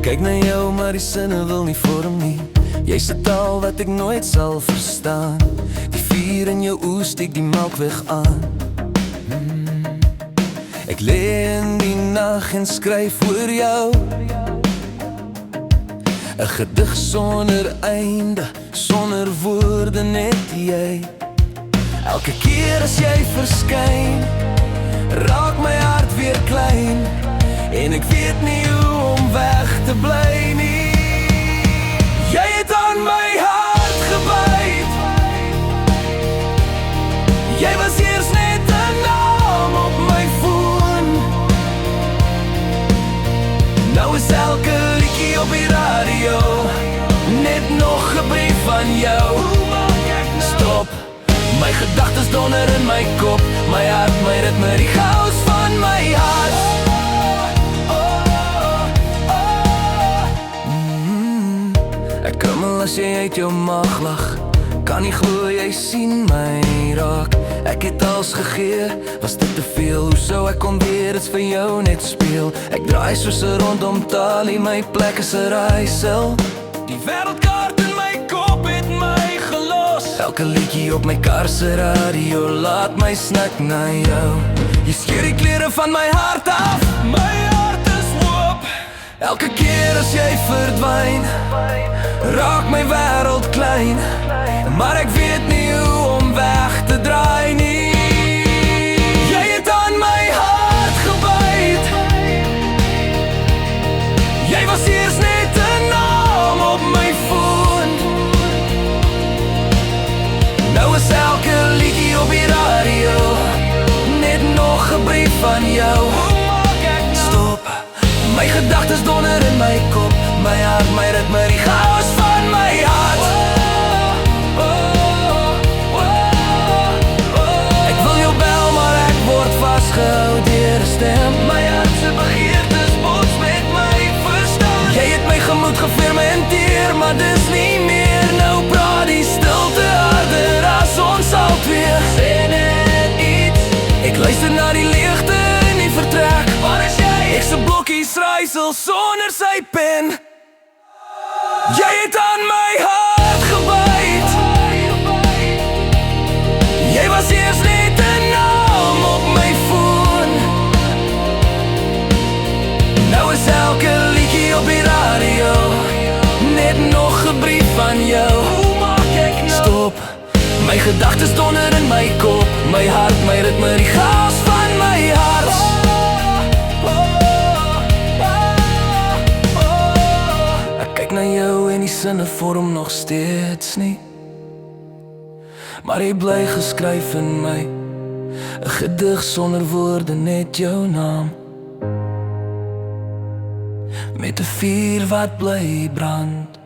kyk na jou, maar die sinne wil nie vorm nie. Jy's 'n taal wat ek nooit sal verstaan. Die vuur in jou oë steek die melkweg aan. Ek lê in die nag en skryf oor jou, 'n gedig sonder einde, sonder woorde, net jy. Elke keer as jy verskyn, raak my hart weer klein, en ek weet nie hoe om weg te bly nie. Jy het aan my hart gebyt. Jy was eers net 'n naam op my foon. Nou is elke liedjie op die radio net nog 'n brief van jou. Stop, my gedagtes donder in my kop, my hart, my ritme, die chaos van my hart. Ek krummel as jy uit jou maag lag, kan nie glo jy sien my raak. Ek het alles gegee, was dit te veel? Hoe sou ek kon weer iets vir jou net speel? Ek draai soos 'n rondom talie, my plek is 'n raaisel. Die wêreldkaart in my kop het my gelos. Elke liedjie op my kar se radio laat my snik na jou. Jy skeur die klere van my hart af, my hart is oop. Elke keer as jy verdwyn, raak my wêreld klein, maar ek weet nie hoe om weg te draai nie. Jy het aan my hart gebyt. Jy was eers net 'n naam op my foon. Nou is elke liedjie op die radio net nog 'n brief van jou. Stop, my gedagtes donder in my kop, my hart, my ritme, die chaos van my hart. Ek wil jou bel, maar ek word vasgehou deur 'n stem. My hart se begeertes bots met my verstand. Jy het my gemoed gefermenteer, maar dis nie meer. Nou praat die stilte harder as ons al twee. Sê net iets. Ek luister na die leegte in die vertrek. Waar is jy? Ek's 'n blokkie srysel sonder sy pen. Jy het aan my hart gebyt. Jy was eers net 'n naam op my foon. Nou is elke liedjie op die radio net nog 'n brief van jou. Stop, my gedagtes donder in my kop, my hart, my ritme, die chaos van my hart. Ek kyk na jou en die sinne vorm nog steeds nie, maar jy bly geskryf in my, 'n gedig sonder woorde, net jou naam, met 'n vuur wat bly brand.